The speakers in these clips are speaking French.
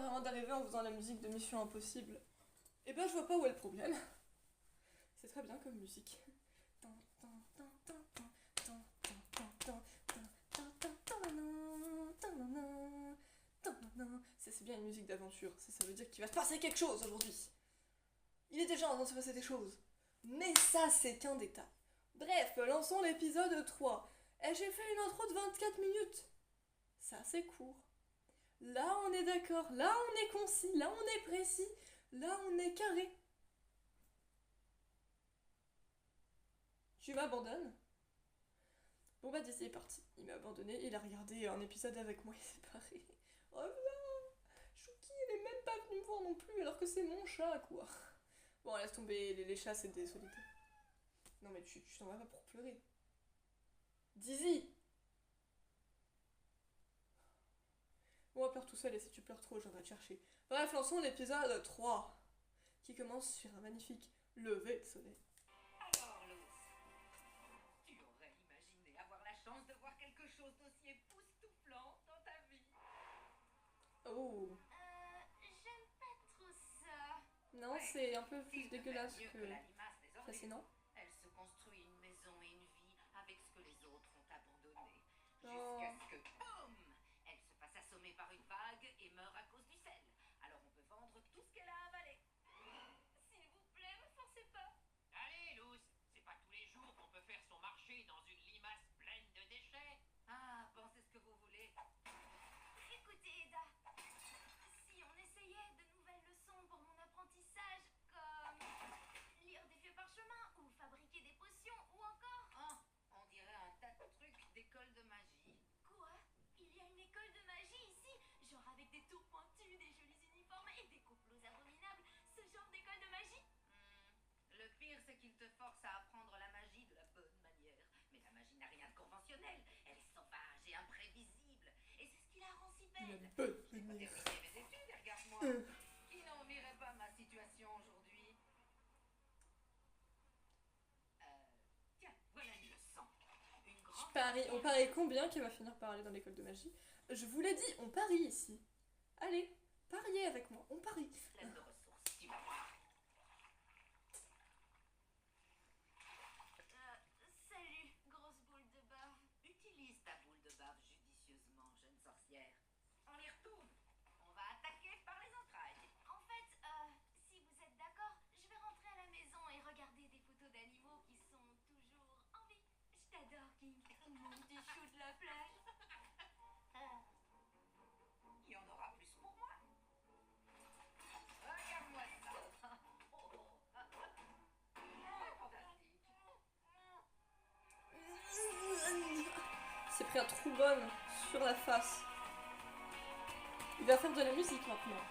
vraiment d'arriver en faisant la musique de Mission Impossible. Et ben je vois pas où est le problème. C'est très bien comme musique. C'est bien une musique d'aventure. Ça veut dire qu'il va se passer quelque chose aujourd'hui. Il est déjà en train de se passer des choses. Mais ça, c'est qu'un détail. Bref, lançons l'épisode 3. Et j'ai fait une intro de 24 minutes. Ça, c'est court. Là, on est d'accord. Là, on est concis. Là, on est précis. Là, on est carré. Tu m'abandonnes? Bon bah Disney est parti. Il m'a abandonné, il a regardé un épisode avec moi, il s'est barré. Oh non, Chouki, il est même pas venu me voir non plus, alors que c'est mon chat, quoi. Bon, laisse tomber, les chats, c'est des solités. Non mais tu t'en vas pas pour pleurer. Dizzy! Bon, pleure tout seul, et si tu pleures trop, je viendrai te chercher. Bref, lançons l'épisode 3, qui commence sur un magnifique lever de soleil. Alors, Luce, tu aurais imaginé avoir la chance de voir quelque chose d'aussi époustouflant dans ta vie? Oh, J'aime pas trop ça. non, Ouais, c'est un peu plus s'il te dégueulasse plaît, mieux que la limace des orifices. fascinant. Elle se construit une maison et une vie avec ce que les autres ont abandonné. Oh. Jusqu'à ce que, boum, elle se fasse assommer par une vague et meure à cause du sel. Alors on peut vendre tout ce qu'elle a avalé. S'il vous plaît, me forcez pas. Allez, Luce, c'est pas tous les jours qu'on peut faire son marché dans une limace pleine de déchets. Ah, pensez ce que vous voulez. Écoutez, Eda, si on essayait de nouvelles leçons pour mon apprentissage, comme lire des vieux parchemins ou fabriquer des potions ou encore... Ah, on dirait un tas de trucs d'école de magie. Quoi? Il y a une école de magie ici, genre avec des tours pointues, des jolis uniformes et des complots abominables, ce genre d'école de magie? Le pire, c'est qu'il te force à apprendre la magie de la bonne manière. Mais la magie n'a rien de conventionnel. Elle est sauvage et imprévisible. Et c'est ce qui la rend si belle. La bonne J'ai pas manière. terminé mes études, et regarde-moi. Qui n'envierait pas ma situation aujourd'hui? Tiens, voilà une leçon. Une grande... On parie combien qu'il va finir par aller dans l'école de magie? Je vous l'ai dit, on parie ici. Allez, pariez avec moi, on parie. pleine de ressources, tu vas voir. Salut, grosse boule de bave. Utilise ta boule de bave judicieusement, jeune sorcière. On y retourne. On va attaquer par les entrailles. En fait, si vous êtes d'accord, je vais rentrer à la maison et regarder des photos d'animaux qui sont toujours en vie. Je t'adore, King, mon petit chou de la plage. Il y en aura plus pour moi. Regarde-moi ça. Fantastique. C'est pris un trombone sur la face. Il va faire de la musique maintenant.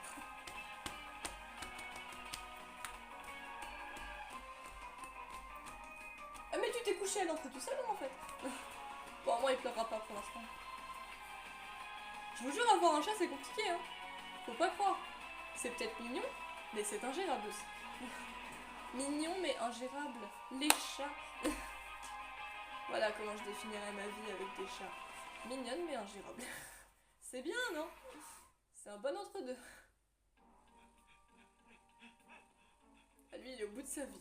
Ah mais tu t'es couché à l'entrée du salon en fait. Bon, moi il pleurera pas pour l'instant. Je vous jure, avoir un chat c'est compliqué hein. Faut pas croire. C'est peut-être mignon, mais c'est ingérable aussi. Mignon mais ingérable. Les chats. Voilà comment je définirais ma vie avec des chats. Mignonne mais ingérable. C'est bien, non? C'est un bon entre-deux. Ah, lui, il est au bout de sa vie.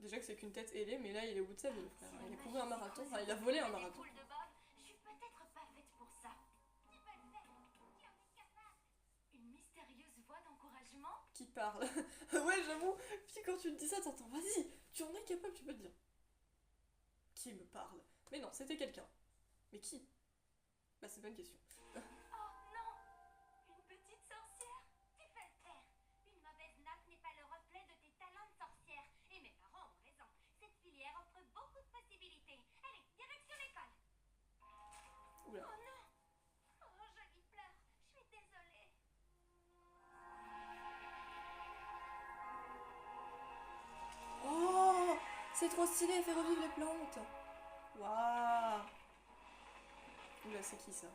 Déjà que c'est qu'une tête ailée, mais là, il est au bout de sa vie, le frère. Il a couru un marathon, enfin, il a volé un marathon. Boule de bave, je suis peut-être pas faite pour ça. Tu peux le faire, tu en es capable. Une mystérieuse voix d'encouragement. Qui parle. Ouais, j'avoue. Puis quand tu te dis ça, t'entends, vas-y, tu en es capable, tu peux te dire. Qui me parle? Mais non, c'était quelqu'un. Mais qui? Bah, c'est pas une question. Oh non, une petite sorcière. Tu peux le faire. Une mauvaise note n'est pas le reflet de tes talents de sorcière. Et mes parents ont raison. Cette filière offre beaucoup de possibilités. Allez, direction l'école. Oula. Oh non. Oh, jolie fleur. Je suis désolée. Oh, c'est trop stylé, fait revivre les plantes. Waouh. Oula, c'est qui ça?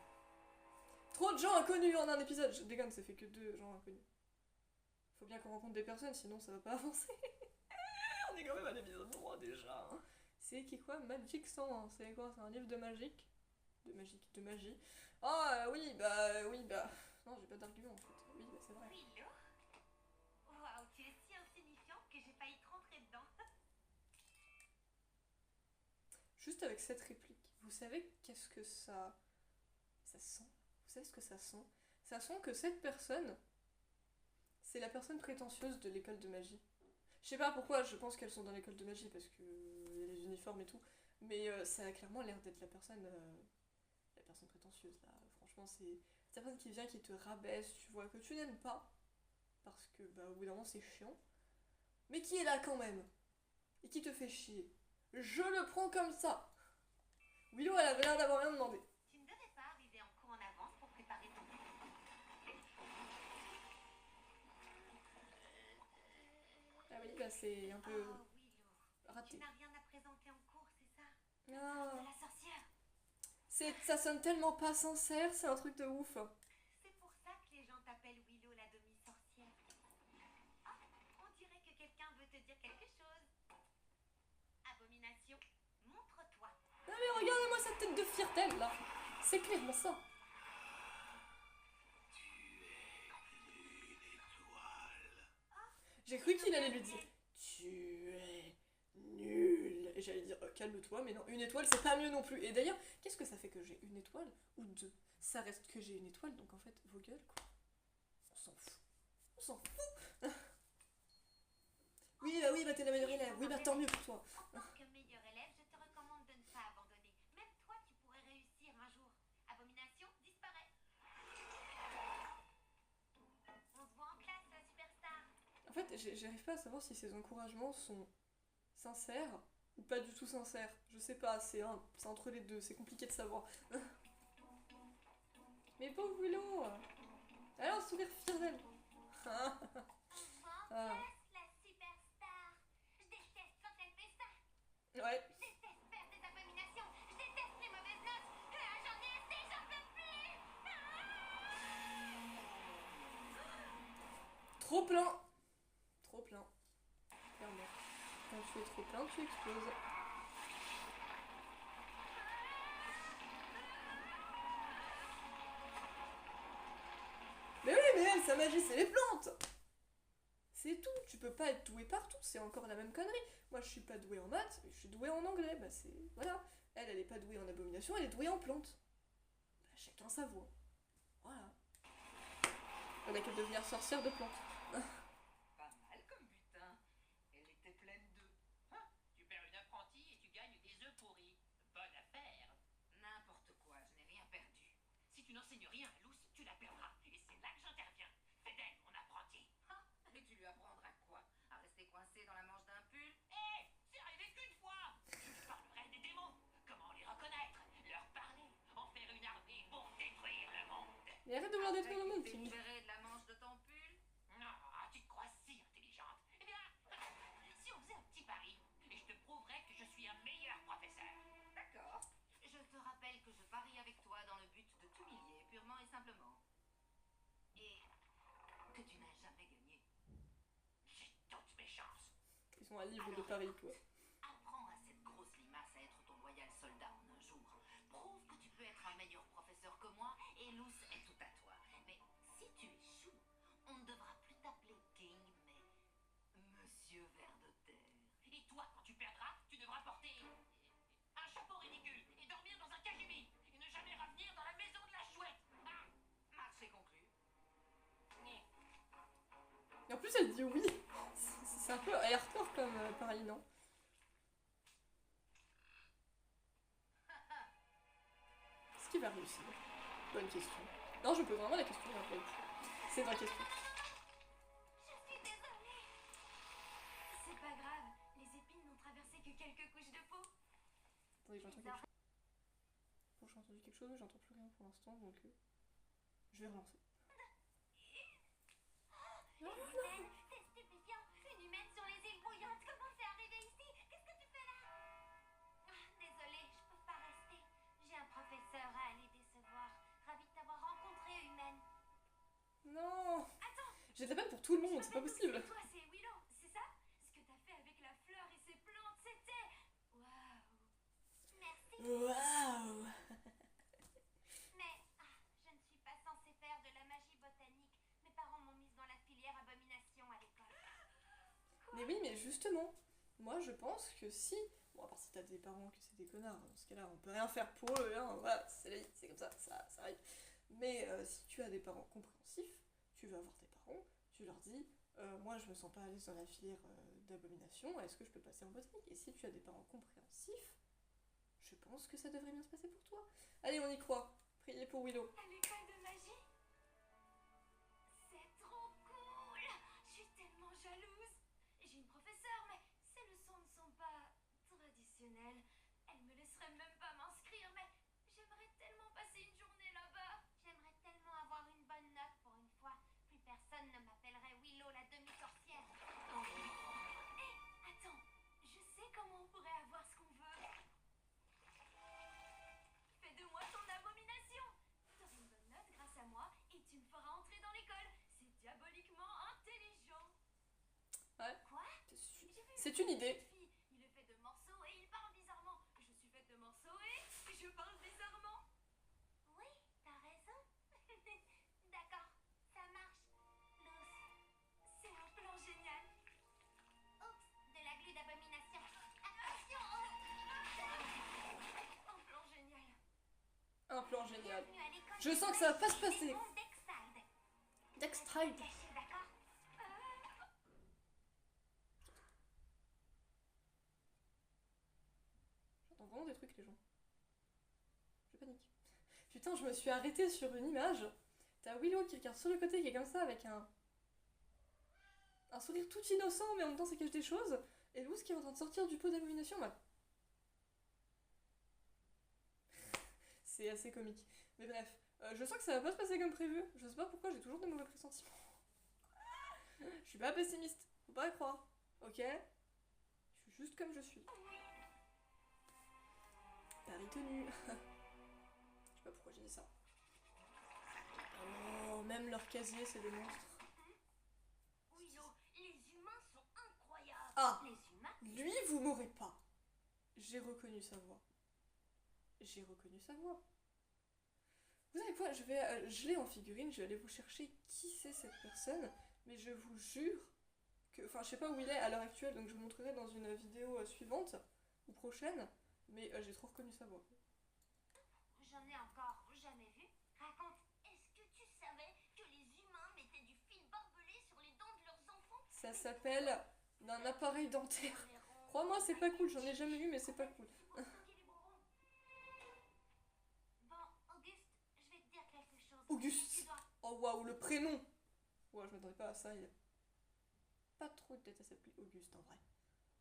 Trop de gens inconnus en un épisode. Je déconne, ça fait que 2 gens inconnus. Faut bien qu'on rencontre des personnes, sinon ça va pas avancer. On est quand même à l'épisode 3 déjà. Hein. C'est qui quoi? Magic 101. C'est quoi? C'est un livre de magique? De magie. Ah oui, bah. Non, d'argument en fait. Oui, bah, c'est vrai. Willow? Waouh, tu es si insignifiant que j'ai failli te rentrer dedans. Juste avec cette réplique, vous savez qu'est-ce que ça sent? Vous savez ce que ça sent? Ça sent que cette personne, c'est la personne prétentieuse de l'école de magie. Je sais pas pourquoi, je pense qu'elles sont dans l'école de magie parce que y a les uniformes et tout, mais ça a clairement l'air d'être la personne prétentieuse là. Franchement, c'est cette personne qui vient, qui te rabaisse, tu vois, que tu n'aimes pas, parce que bah, au bout d'un moment c'est chiant, mais qui est là quand même, et qui te fait chier. Je le prends comme ça. Willow, elle avait l'air d'avoir rien demandé. Tu ne devais pas arriver en cours en avance pour préparer ton cours. Ah oui, bah c'est un peu Oh, Willow, tu raté. n'as rien à présenter en cours, c'est ça? Ah, De la sorcière. ça sonne tellement pas sincère, c'est un truc de ouf. C'est pour ça que les gens t'appellent Willow la demi-sorcière. Ah, on dirait que quelqu'un veut te dire quelque chose. Abomination, montre-toi. Ah mais regarde-moi cette tête de firtel là. C'est clairement ça. J'ai cru qu'il allait lui dire tu es nul. Et j'allais dire calme-toi, mais non, une étoile c'est pas mieux non plus. Et d'ailleurs, qu'est-ce que ça fait que j'ai une étoile ou deux? Ça reste que j'ai une étoile, donc en fait, vos gueules quoi. On s'en fout. On s'en fout. Oui, bah t'es la meilleure élève. Oui, bah tant mieux pour toi. En tant que meilleur élève, je te recommande de ne pas abandonner. Même toi, tu pourrais réussir un jour. Abomination, disparaît. On se voit en classe, la superstar. En fait, j'arrive pas à savoir si ces encouragements sont sincères ou pas du tout sincères. Je sais pas, c'est entre les deux, c'est compliqué de savoir. Mais pauvre Willow. Alors, sourire fier d'elle. On se voit en Ah. classe, la superstar. Je déteste quand elle fait ça. Ouais. Je déteste faire des abominations. Je déteste les mauvaises notes. J'en ai assez, j'en peux plus. Trop plein. Trop plein. Clairement. Quand tu es trop plein, tu exploses. Mais oui, mais elle, sa magie, c'est les plantes. C'est tout. Tu peux pas être doué partout. C'est encore la même connerie. Moi, je suis pas douée en maths, je suis douée en anglais. Bah, c'est. Voilà. Elle est pas douée en abomination, elle est douée en plantes. Bah, chacun sa voix. Voilà. Elle a qu'à devenir sorcière de plantes. Pas mal comme butin. Elle était pleine d'œufs. Hein? Tu perds une apprentie et tu gagnes des œufs pourris. Bonne affaire. N'importe quoi, je n'ai rien perdu. Si tu n'enseignes rien à Luce, tu la perdras. Et c'est là que j'interviens. Fais d'elle mon apprenti. Ah, et tu lui apprendras quoi? À rester coincé dans la manche d'un pull? Hé, c'est arrivé qu'une fois. Je parlerai des démons. Comment les reconnaître? Leur parler. En faire une armée pour détruire le monde. Mais arrête de vouloir détruire le monde, T'es King. libéré de la manche de ton pull? Non, tu te crois si intelligente. Eh bien, si on faisait un petit pari, et je te prouverais que je suis un meilleur professeur. D'accord. Je te rappelle que je parie avec toi dans le but de t'humilier, purement et simplement. Et que tu n'as jamais gagné. J'ai toutes mes chances. Ils sont à livre de Paris, quoi. Apprends à cette grosse limace à être ton loyal soldat en un jour. Prouve que tu peux être un meilleur professeur que moi et Luce est tout à toi. Mais si tu échoues, on ne devra plus t'appeler King, mais Monsieur Ver de Terre. Et toi, quand tu perdras, tu devras porter un chapeau ridicule et dormir dans un cagibi et ne jamais revenir dans la maison de la chouette. Ah, Match est conclu. Et en plus, elle dit oui. C'est un peu hardcore comme Paris, non? Est-ce qu'il va réussir? Bonne question. Non, je pose vraiment la question, là, pour le coup. C'est une vraie question. Je suis désolée. C'est pas grave. Les épines n'ont traversé que quelques couches de peau. Attendez, j'entends quelque chose. Bon, j'ai entendu quelque chose, mais j'entends plus rien pour l'instant, donc je vais relancer. Une humaine, c'est stupéfiant. Une humaine sur les îles bouillantes. Comment c'est arrivé ici? Qu'est-ce que tu fais là? Désolée, je peux pas rester. J'ai un professeur à aller décevoir. Ravie de t'avoir rencontré, humaine. Non! Attends, J'ai de la peine pour tout le je monde, c'est pas m'appelle possible! Lucy, et toi, c'est Willow, c'est ça? Ce que t'as fait avec la fleur et ses plantes, c'était... Waouh. Merci. Waouh! Mais je ne suis pas censée faire de la magie botanique. Mais oui, mais justement, moi je pense que si... Bon, à part si t'as des parents que c'est des connards, dans ce cas-là, on peut rien faire pour eux, hein, voilà, c'est la vie, c'est comme ça arrive. Mais si tu as des parents compréhensifs, tu vas voir tes parents, tu leur dis, moi je me sens pas à l'aise dans la filière d'abomination, est-ce que je peux passer en botanique? Et si tu as des parents compréhensifs, je pense que ça devrait bien se passer pour toi. Allez, on y croit. Priez pour Willow. À l'école de magie? C'est trop cool! Je suis tellement jalouse. J'ai une professeure, mais ses leçons ne sont pas traditionnelles. Elle me laisserait même pas m'inscrire, mais j'aimerais tellement passer une journée là-bas. J'aimerais tellement avoir une bonne note pour une fois. Plus personne ne m'appellerait Willow la demi-sorcière. Hé, attends, je sais comment on pourrait avoir ce qu'on veut. Fais de moi ton abomination. T'auras une bonne note grâce à moi et tu me feras entrer dans l'école. C'est diaboliquement intelligent. Ouais. Quoi? C'est J'ai vu c'est une idée. cette fille. Il est fait de morceaux et il parle bizarrement. Je suis faite de morceaux et je parle bizarrement. Oui, t'as raison. D'accord, ça marche. Luz. C'est un plan génial. Oups, de la glu d'abomination. Attention, Un plan génial. Un plan génial. bienvenue à l'école Je de sens que ça va pas se magie passer. des mondes d'Exide. Dextride. Caché, d'accord? J'entends vraiment des trucs, les gens. Je panique. Putain, je me suis arrêtée sur une image. T'as Willow qui regarde sur le côté, qui est comme ça, avec un sourire tout innocent, mais en même temps ça cache des choses. Et Luz qui est en train de sortir du pot d'abomination, bah. C'est assez comique. Mais bref, je sens que ça va pas se passer comme prévu. Je sais pas pourquoi, j'ai toujours de mauvais pressentiments. Je suis pas pessimiste, faut pas y croire. Ok? Je suis juste comme je suis. Pari tenu. Je sais pas pourquoi j'ai dit ça. Oh, même leur casier, c'est des monstres. Willow, les humains sont incroyables. Ah! Les humains? Lui, vous m'aurez pas. J'ai reconnu sa voix. J'ai reconnu sa voix. Vous savez quoi? Je l'ai en figurine, je vais aller vous chercher qui c'est cette personne. Mais je vous jure que... Enfin, je sais pas où il est à l'heure actuelle, donc je vous montrerai dans une vidéo suivante, ou prochaine. Mais j'ai trop reconnu sa voix. J'en ai encore jamais vu. Raconte, est-ce que tu savais que les humains mettaient du fil barbelé sur les dents de leurs enfants? Ça s'appelle un appareil dentaire. Crois-moi, c'est pas cool, j'en ai jamais eu, mais c'est pas cool. Bon, Auguste, je vais te dire quelque chose. Auguste. Tu dois... Oh waouh, le prénom. Ouais, je m'attendais pas à ça, il a pas trop de tête à s'appeler Auguste en vrai.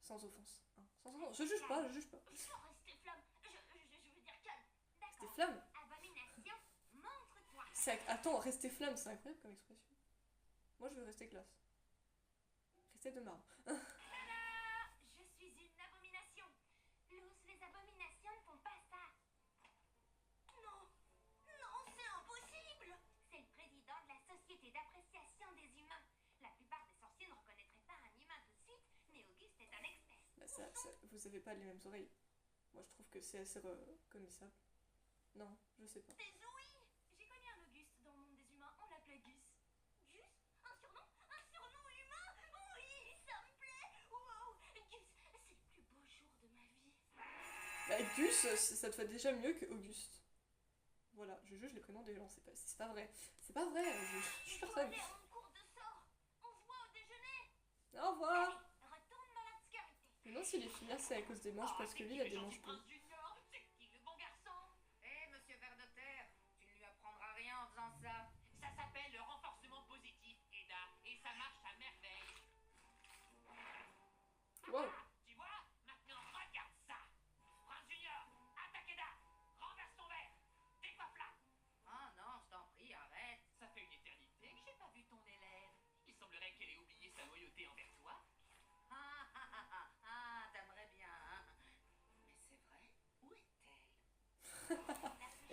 Sans offense. Hein. Sans offense. Je juge pas, je juge pas. Non, restez flamme. Je veux dire calme. Restez D'accord. flamme. Abomination, montre-toi. Attends, rester flamme, c'est incroyable comme expression. Moi, je veux rester classe. Rester de marbre. Tada! Je suis une abomination. Luz, les abominations ne font pas ça. Non, non, c'est impossible. C'est le président de la Société d'appréciation des humains. La plupart des sorciers ne reconnaîtraient pas un humain tout de suite, mais Auguste est un expert. Bah, vous avez pas les mêmes oreilles. Moi, je trouve que c'est assez reconnaissable. Non, je sais pas. Des ouïes. J'ai connu un Auguste dans le monde des humains, on l'appelait Gus. Gus? Un surnom? Un surnom humain? Oui, ça me plaît. Wow, Gus, c'est le plus beau jour de ma vie. Bah, Gus, ça te fait déjà mieux que Auguste. Voilà, je juge les prénoms des gens, c'est pas vrai. C'est pas vrai, je suis Il faut personne. aller à mon cours de sort. On se voit au déjeuner. Au revoir. Allez, retourne dans l'obscurité. Je me demande s'il est fier, c'est à cause des manches, parce que lui, il a des manches bleues. Junior, c'est qui le bon garçon? Monsieur Ver de Terre, tu ne lui apprendras rien en faisant ça. Ça s'appelle le renforcement positif, Eda, et ça marche à merveille. Wow. Tu vois? Maintenant, regarde ça. Prince Junior, attaque Eda. Renverse ton verre. Décoiffe-la. Ah non, je t'en prie, arrête. Ça fait une éternité que j'ai pas vu ton élève. Il semblerait qu'elle ait oublié sa loyauté envers toi. T'aimerais bien, hein. Mais c'est vrai, où est-elle?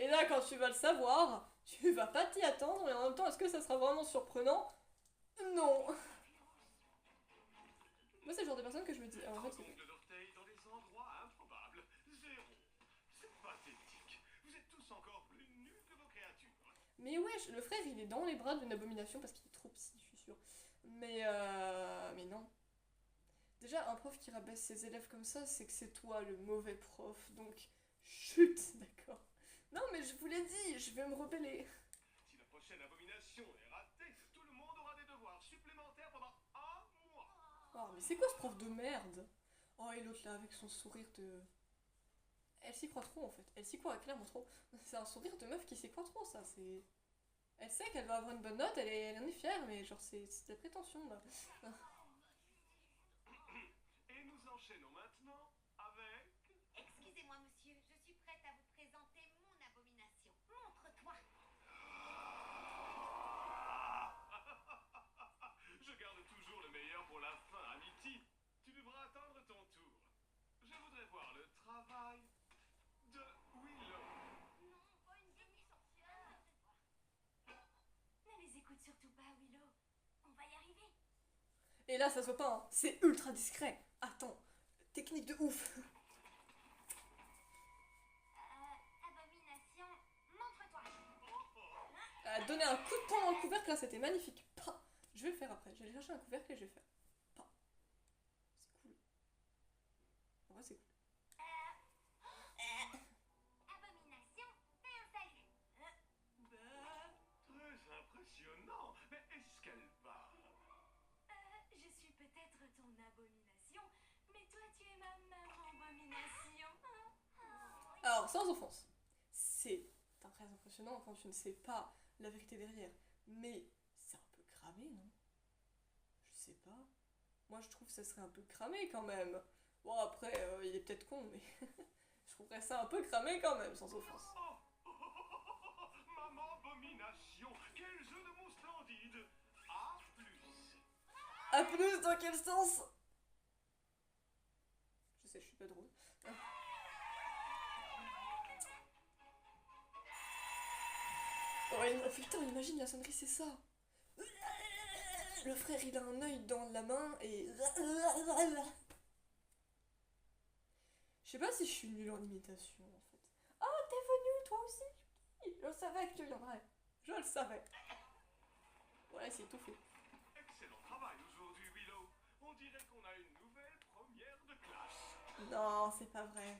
Et là, quand tu vas le savoir, tu vas pas t'y attendre, et en même temps, est-ce que ça sera vraiment surprenant? Non. Moi, c'est le genre de personne que je me dis. En fait, Trempons de l'orteil dans des endroits improbables. Zéro. C'est pathétique. Vous êtes tous encore plus nuls que vos créatures. mais wesh, le frère, il est dans les bras d'une abomination parce qu'il est trop psy, je suis sûre. Mais non. Déjà, un prof qui rabaisse ses élèves comme ça, c'est que c'est toi le mauvais prof, donc chut, d'accord. Non mais je vous l'ai dit, je vais me rebeller. Si la prochaine abomination est ratée, tout le monde aura des devoirs supplémentaires pendant un mois. Oh mais c'est quoi ce prof de merde? Oh et l'autre là avec son sourire de... Elle s'y croit trop en fait, elle s'y croit clairement trop. C'est un sourire de meuf qui s'y croit trop ça, c'est... Elle sait qu'elle va avoir une bonne note, elle en est fière, mais genre c'est des prétentions là. Et nous enchaînons maintenant avec... Excusez-moi, monsieur, je suis prête à vous présenter mon abomination. Montre-toi. Je garde toujours le meilleur pour la fin, Amity. Tu devras attendre ton tour. Je voudrais voir le travail de Willow. Non, pas une demi-sorcière. Ne les écoute surtout pas, Willow. On va y arriver. Et là ça se voit pas, hein. C'est ultra discret. Attends, technique de ouf. Abomination, montre-toi. Elle a donné un coup de poing dans le couvercle là, c'était magnifique. Pah. Je vais le faire après, je vais aller chercher un couvercle et je vais le faire. Pah. C'est cool. En vrai c'est cool. Abomination, fais un salut. Très impressionnant. Mais est-ce qu'elle parle? Je suis peut-être ton abomination, mais toi tu es ma maman abomination. Alors, sans offense, c'est très impressionnant quand tu ne sais pas la vérité derrière. Mais c'est un peu cramé, non? Je sais pas. Moi, je trouve que ça serait un peu cramé quand même. Bon, après, il est peut-être con, mais je trouverais ça un peu cramé quand même, sans offense. Maman abomination. Quel jeu de mots splendide. A plus. A plus, dans quel sens? Je sais, je suis pas drôle. Oh, putain, imagine la sonnerie, c'est ça. Le frère, il a un œil dans la main et... Je sais pas si je suis nulle en imitation, en fait. Oh, t'es venu, toi aussi? Je savais que tu viendrais. Je le savais. Ouais, c'est tout fait. Excellent travail aujourd'hui, Willow. On dirait qu'on a une nouvelle première de classe. Non, c'est pas vrai.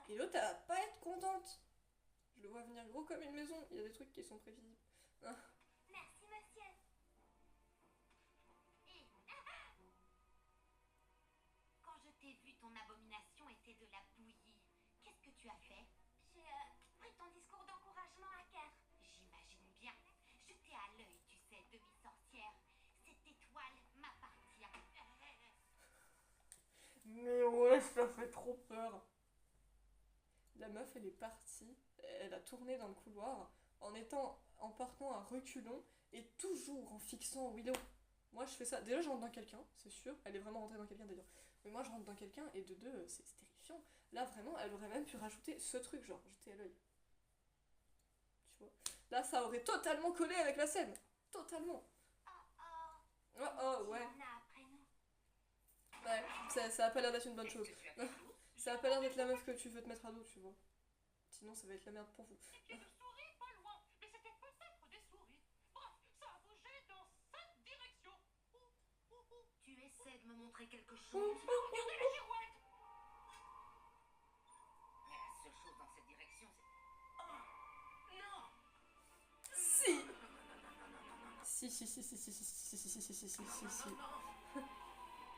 Et l'autre, elle va pas être contente. Je le vois venir gros comme une maison. Il y a des trucs qui sont prévisibles. Ah. Merci, monsieur. Quand je t'ai vu, ton abomination était de la bouillie. Qu'est-ce que tu as fait? J'ai pris ton discours d'encouragement à cœur. J'imagine bien. Je t'ai à l'œil, tu sais, demi-sorcière. Cette étoile m'appartient. Mais ouais, ça fait trop peur. La meuf, elle est partie. Elle a tourné dans le couloir en partant à reculons et toujours en fixant Willow. Moi, je fais ça. Déjà, je rentre dans quelqu'un, c'est sûr. Elle est vraiment rentrée dans quelqu'un d'ailleurs. Mais moi, je rentre dans quelqu'un et de deux, c'est terrifiant. Là, vraiment, elle aurait même pu rajouter ce truc, genre, jeter à l'œil. Tu vois. Là, ça aurait totalement collé avec la scène. Totalement. Oh, oh, ouais. On a après nous. Ouais, ça a pas l'air d'être une bonne chose. Est-ce que tu as quelque chose? Ça a pas l'air d'être la meuf que tu veux te mettre à dos, tu vois. Sinon, ça va être la merde pour vous. Et puis de souris pas loin, mais c'était peut-être des souris. Bref, ça a bougé dans cette direction. Tu essaies de me montrer quelque chose? Regardez la girouette. Mais la seule chose dans cette direction, c'est... Oh non! Si. Si.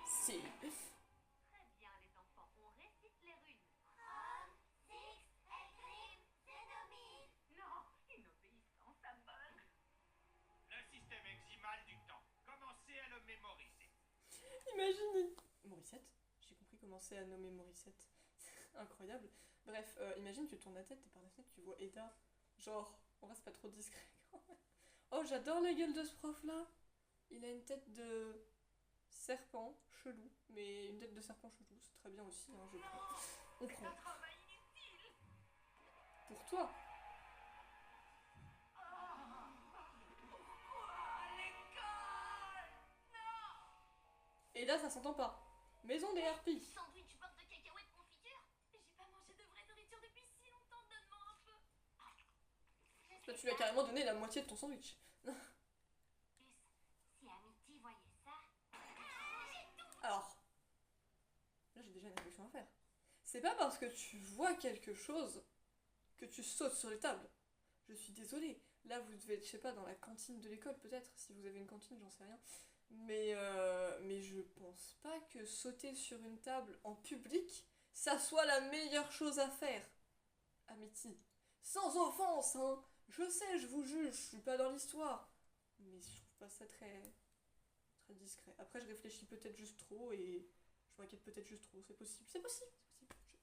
Si. Très bien, les enfants. On récite les runes. Rom, Six, Elgrim, Zénomie. Non, une obéissance aveugle. Le système eximal du temps. Commencez à le mémoriser. Imaginez. Morissette? J'ai compris comment c'est à nommer Morissette. Incroyable. Bref, imagine, tu tournes la tête et par la fenêtre, tu vois Eda. Genre, on reste pas trop discret quand même. Oh, j'adore la gueule de ce prof-là. Il a une tête de serpent chelou, mais une tête de serpent chelou, c'est très bien aussi, hein, je prends. On C'est prend. un travail inutile. Pour toi. Pourquoi l'école? Non. Et là, ça s'entend pas. Maison des harpies. Sandwich beurre de cacahuètes confiture. J'ai pas mangé de vraie nourriture depuis si longtemps. Donne-moi un peu. Là, tu lui as carrément donné la moitié de ton sandwich. Si Amity voyait ça, C'est pas parce que tu vois quelque chose que tu sautes sur les tables. Je suis désolée. Là, vous devez être, je sais pas, dans la cantine de l'école, peut-être. Si vous avez une cantine, j'en sais rien. Mais je pense pas que sauter sur une table en public, ça soit la meilleure chose à faire. Amity. Sans offense, hein. Je sais, je vous juge, je suis pas dans l'histoire. Mais je trouve pas ça très discret. Après, je réfléchis peut-être juste trop et je m'inquiète peut-être juste trop. C'est possible, c'est possible, c'est possible.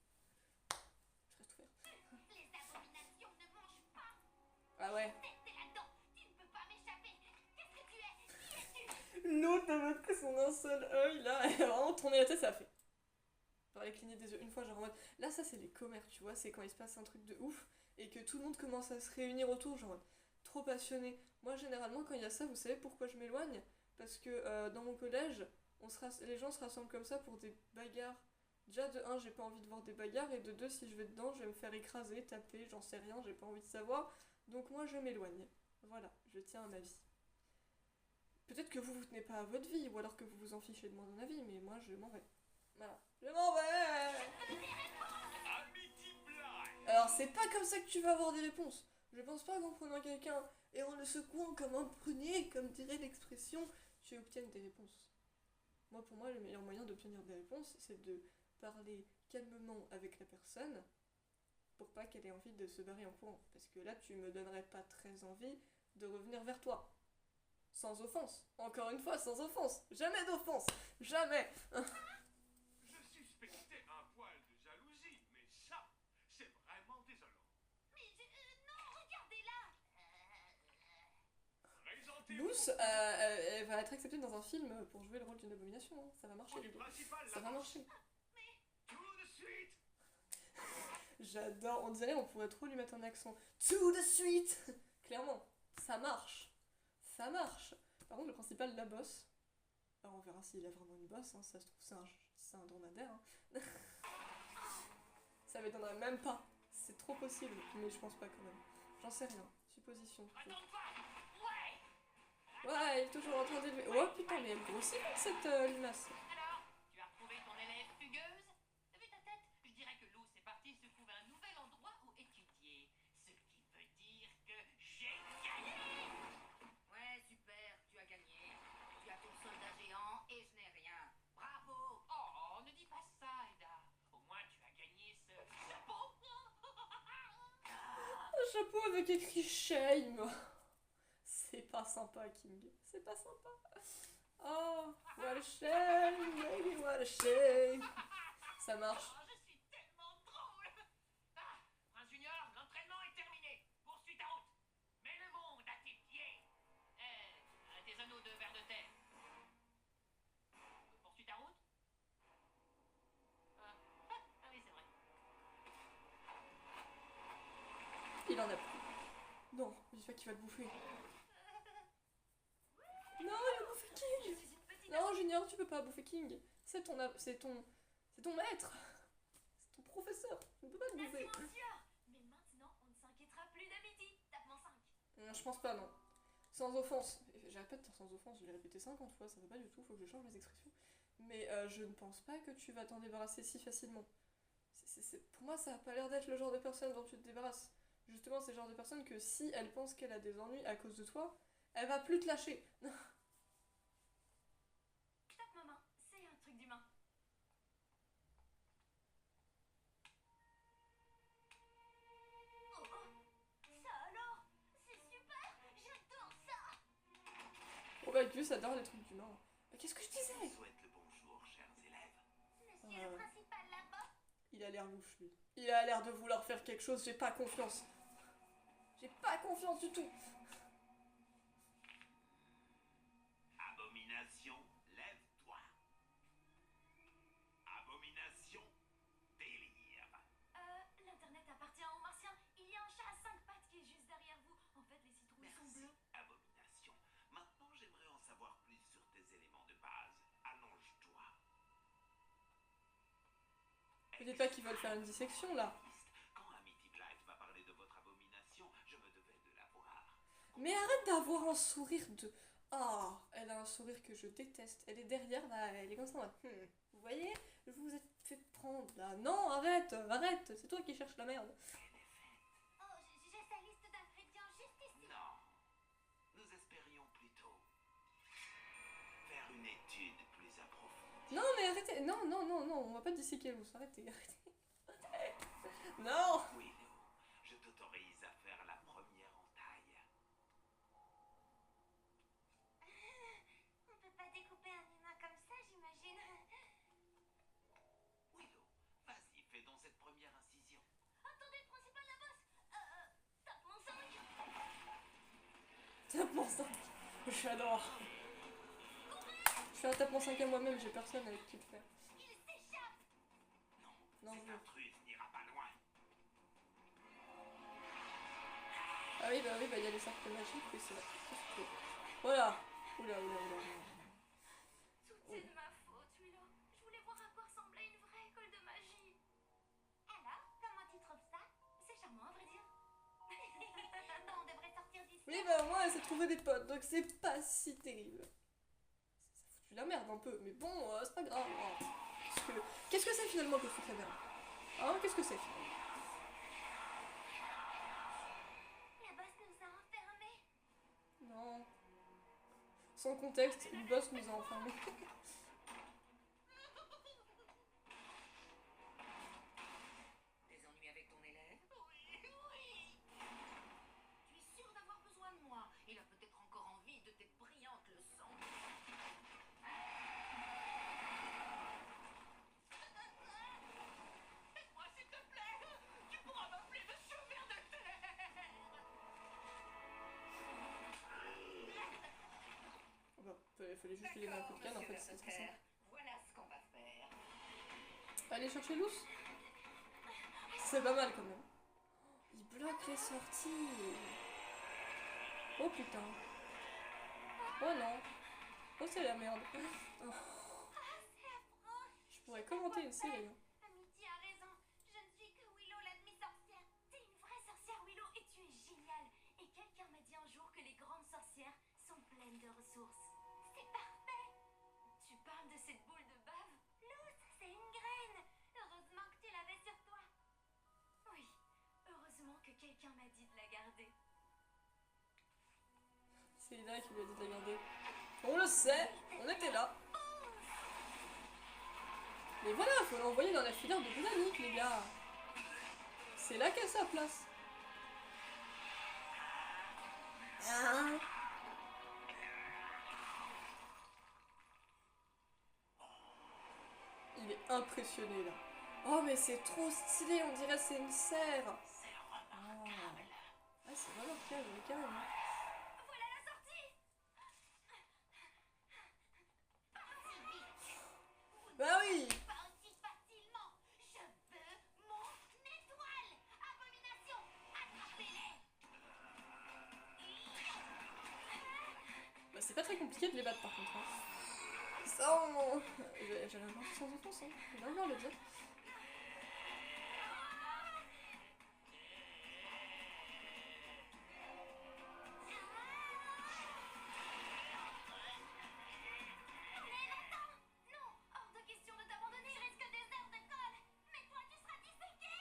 Je reste ouvert. Les abominations ne mangent pas. Ah ouais. T'es là-dedans. Tu ne peux pas m'échapper. Qu'est-ce que tu es? Qui es-tu? L'autre avait pris son un seul œil là, et a vraiment tourné la tête, ça a fait. Genre, elle a cligné des yeux une fois, genre en mode. Là, ça, c'est les commères, tu vois, c'est quand il se passe un truc de ouf et que tout le monde commence à se réunir autour, genre trop passionné. Moi, généralement, quand il y a ça, vous savez pourquoi je m'éloigne? Parce que dans mon collège, les gens se rassemblent comme ça pour des bagarres. Déjà, de un, j'ai pas envie de voir des bagarres, et de deux, si je vais dedans, je vais me faire écraser, taper, j'en sais rien, j'ai pas envie de savoir. Donc, moi, je m'éloigne. Voilà, je tiens à ma vie. Peut-être que vous tenez pas à votre vie, ou alors que vous vous en fichez de mon avis, mais moi, je m'en vais. Voilà. Je m'en vais! Alors, c'est pas comme ça que tu vas avoir des réponses. Je pense pas qu'en prenant quelqu'un et en le secouant comme un prunier, comme dirait l'expression, tu obtiennes des réponses. Moi, pour moi, le meilleur moyen d'obtenir des réponses, c'est de parler calmement avec la personne pour pas qu'elle ait envie de se barrer en courant. Parce que là, tu me donnerais pas très envie de revenir vers toi. Sans offense. Encore une fois, sans offense. Jamais d'offense. Jamais. Je suspectais un poil de jalousie, mais ça, c'est vraiment désolant. Non, regardez-là. Présentez-vous Luce, elle va être acceptée dans un film pour jouer le rôle d'une abomination. Hein. Ça va marcher, au les deux. principal, Ça va marcher. tout de suite. J'adore. On dirait on pourrait trop lui mettre un accent. To the suite. Clairement. Ça marche. Ça marche. Par contre, le principal, la bosse. Alors, on verra s'il a vraiment une bosse. Hein. Ça se trouve, c'est un dromadaire. Hein. Ça m'étonnerait même pas. C'est trop possible. Mais je pense pas quand même. J'en sais rien. Supposition. toujours. Attends-toi. Ouais. Ouais, il est toujours en train d'élever. Oh putain, mais elle grossit cette limace. Alors, tu as retrouvé ton élève fugueuse? T'as vu ta tête? Je dirais que Luce est partie se trouver un nouvel endroit où étudier. Ce qui veut dire que j'ai gagné! Ouais, super, tu as gagné. Tu as ton soldat géant et je n'ai rien. Bravo! Oh, ne dis pas ça, Eda. Au moins, tu as gagné ce chapeau. Un chapeau avec écrit shame. C'est pas sympa, King. C'est pas sympa. Oh, what a shame, baby, what a shame. Ça marche. Oh, je suis tellement drôle. Ah, Prince Junior, l'entraînement est terminé. Poursuis ta route. Mets le monde à tes pieds. À tes anneaux de verre de terre. Poursuis ta route. Ah oui, c'est vrai. Il en a plus. Non, j'espère qu'il va le bouffer. Non, il a bouffé Je King. suis une petite. Non, Junior, tu peux pas bouffer King. C'est ton maître. C'est ton professeur. Tu ne peux pas le bouffer. Merci, monsieur. Mais maintenant, on ne s'inquiétera plus d'Amity. Tapement 5. Je pense pas, non. Sans offense. J'arrête pas de dire sans offense, je l'ai répété 50 fois, ça va pas du tout, faut que je change mes expressions. Mais je ne pense pas que tu vas t'en débarrasser si facilement. Pour moi, ça a pas l'air d'être le genre de personne dont tu te débarrasses. Justement, c'est le genre de personne que si elle pense qu'elle a des ennuis à cause de toi, elle va plus te lâcher. Tape ma main. C'est un truc d'humain. Oh, ça alors? C'est super. J'adore ça. Oh bah Gus adore les trucs d'humain. Qu'est-ce que je disais? Souhaite le bonjour, chers élèves. Monsieur le principal là-bas. Il a l'air louche, lui. Il a l'air de vouloir faire quelque chose, j'ai pas confiance. J'ai pas confiance du tout. Abomination, lève-toi. Abomination, délire. L'internet appartient aux martiens. Il y a un chat à 5 pattes qui est juste derrière vous. En fait, les citrouilles sont Merci, bleus. abomination. Maintenant, j'aimerais en savoir plus sur tes éléments de base. Allonge-toi. Ne dites pas qu'ils veulent faire une dissection, là. Quand Amity Blight m'a parlé de votre abomination, je me devais de la voir. Mais arrête d'avoir un sourire de... Ah, elle a un sourire que je déteste. Elle est derrière, là, elle est comme ça. Là. Vous voyez, vous vous êtes fait prendre là. Non, arrête, arrête, c'est toi qui cherches la merde. Oh, j'ai sa liste d'ingrédients juste ici. Non. Nous espérions plutôt faire une étude plus approfondie. Non, mais arrêtez, non, non, non, non, on va pas disséquer l'os, arrêtez, arrêtez. Non. Willow, je t'autorise à faire la première entaille. On peut pas découper un humain comme ça, j'imagine. Willow, vas-y, fais donc cette première incision. Attendez, principal la bosse. Tape mon 5. Tape mon 5. J'adore. Je fais un tape mon 5 à moi-même, j'ai personne avec qui le faire. Il s'échappe. Non, Cette je... intruse n'ira pas loin. Ah oui, bah, il y a les cercles magiques, oui, c'est vrai. Voilà. Oula, oula, oula, oula. Tout est de ma faute, Willow. Je voulais voir à quoi ressemblait une vraie école de magie. Alors, comment tu trouves ça? C'est charmant, à vrai dire. Bon, on devrait sortir d'ici. Oui, bah, moi, elle s'est trouvé des potes, donc c'est pas si terrible. Ça fout la merde un peu, mais bon, c'est pas grave. Hein. Qu'est-ce que c'est finalement que fout la merde? Hein, qu'est-ce que c'est finalement? La bosse nous a enfermés. Non. Sans contexte, une boss nous a enfermés. Des ennuis avec ton élève? Oui, oui. Tu es sûr d'avoir besoin de moi? Il a peut-être encore envie de tes brillantes leçons. Aide-moi, s'il te plaît. Tu pourras m'appeler Monsieur Ver de Terre. Bah, fallait juste lui donner un coup de canne, en fait, c'est très simple. Voilà ce qu'on va faire. Allez chercher l'ours. C'est pas mal quand même. Il bloque les sorties. Oh putain. Oh non. Oh c'est la merde. Oh. Je pourrais commenter une série. Hein. Amity a raison. Je ne suis que Willow, la demi-sorcière. T'es une vraie sorcière, Willow, et tu es géniale. Et quelqu'un m'a dit un jour que les grandes sorcières sont pleines de ressources. C'est parfait. Tu parles de cette boule de bave? Luce, c'est une graine. Heureusement que tu l'avais sur toi. Oui. Heureusement que quelqu'un m'a dit de la garder. C'est Ida qui lui a dit de la garder. On le sait, on était là. Mais voilà, faut l'envoyer dans la filière de botanique, les gars. C'est là qu'elle a sa place. Ah. Il est impressionné là. Oh mais c'est trop stylé, on dirait c'est une serre. Ah, ah c'est remarquable, carrément. Voilà la sortie! Bah oui. Pas aussi facilement. Je veux mon étoile. Abomination, attrapez-les. Bah c'est pas très compliqué de les battre par contre. Hein. Ça on... J'avais un sans défense, hein. J'ai bien le dire. Non! Hors de question de t'abandonner! Tu risques des heures de colle. Mais toi, tu seras disséqué.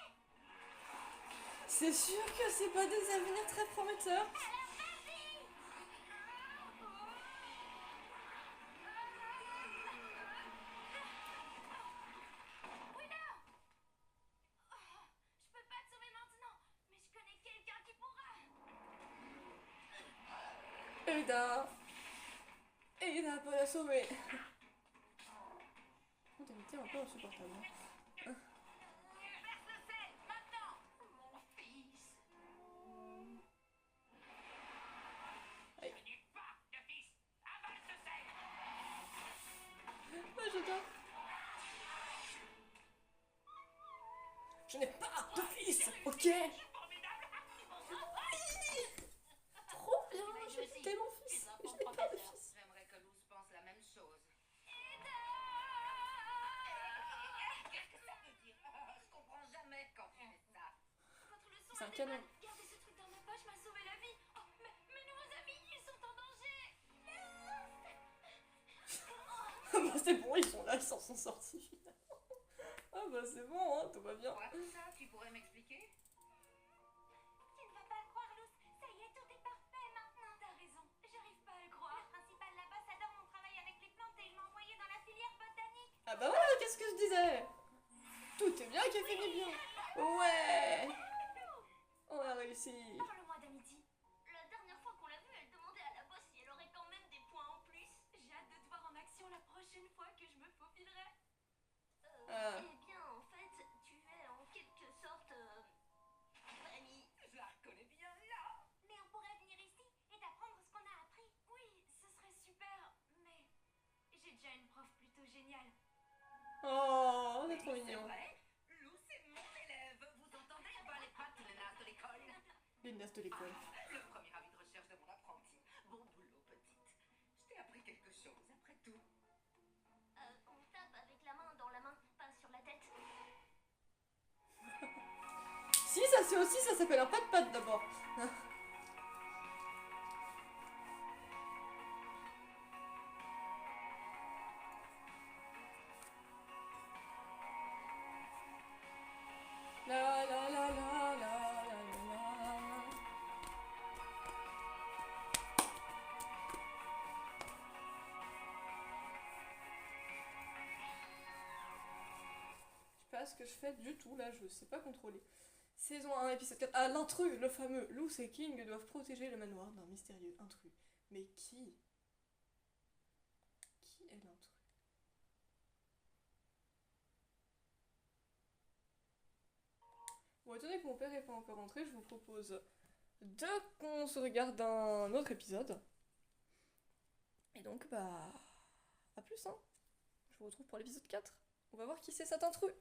C'est sûr que c'est pas des avenirs très prometteurs. Je peux pas te sauver maintenant, mais je connais quelqu'un qui pourra! Eda. Eda peut la sauver. Oh, t'as été un peu insupportable. Hein. Verse le sel, maintenant. Mon fils. Aïe. Je n'ai pas de fils. Avale ce sel. Ah, j'adore. Je n'ai pas de fils, ok? Trop bien, j'ai quitté mon fils. Mais je n'ai pas de fils. J'aimerais que Luce pense la même chose. Eda! Qu'est-ce que ça veut dire? Je comprends jamais quand tu fais ça. Votre leçon C'est un a des canon. balles. Gardez ce truc dans ma poche m'a sauvé la vie. Oh, mes nouveaux amis, ils sont en danger. Ah bah c'est bon, ils sont là, ils s'en sont sortis finalement. Ah bah c'est bon, hein, tout va bien. Quoi, ça, tu pourrais m'expliquer? Tu ne vas pas le croire, Luce. Ça y est, tout est parfait maintenant. T'as raison, j'arrive pas à le croire. Le principal là-bas, ça adore mon travail avec les plantes et il m'a envoyé dans la filière botanique. Ah bah voilà, qu'est-ce que je disais? Tout est bien qui finit bien. Ouais. On a réussi. Parle-moi d'Amity. La dernière fois qu'on l'a vue, elle demandait à la boss si elle aurait quand même des points en plus. J'ai hâte de te voir en action la prochaine fois que je me faufilerai. Eh bien, en fait, tu es en quelque sorte... Fanny. Je la reconnais bien là. Mais on pourrait venir ici et t'apprendre ce qu'on a appris. Oui, ce serait super, mais j'ai déjà une prof plutôt géniale. Oh, c'est trop C'est mignon. vrai, Lou, c'est mon élève. Vous entendez? Pas les pattes, les nazes de l'école. Les nazes de l'école. Le premier avis de recherche de mon apprenti. Bon boulot, petite. Je t'ai appris quelque chose, après tout. On tape avec la main dans la main, pas sur la tête. Si, ça c'est aussi, ça s'appelle un pat-pat d'abord. La la la la la la la. Je sais pas ce que je fais du tout là, je sais pas contrôler. Saison 1, épisode 4. Ah, l'intrus, le fameux. Luce et King doivent protéger le manoir d'un mystérieux intrus. Mais qui? Qui est l'intrus? Bon, étant donné que mon père est pas encore rentré, je vous propose qu'on se regarde un autre épisode. Et donc, bah... à plus, hein. Je vous retrouve pour l'épisode 4. On va voir qui c'est cet intrus.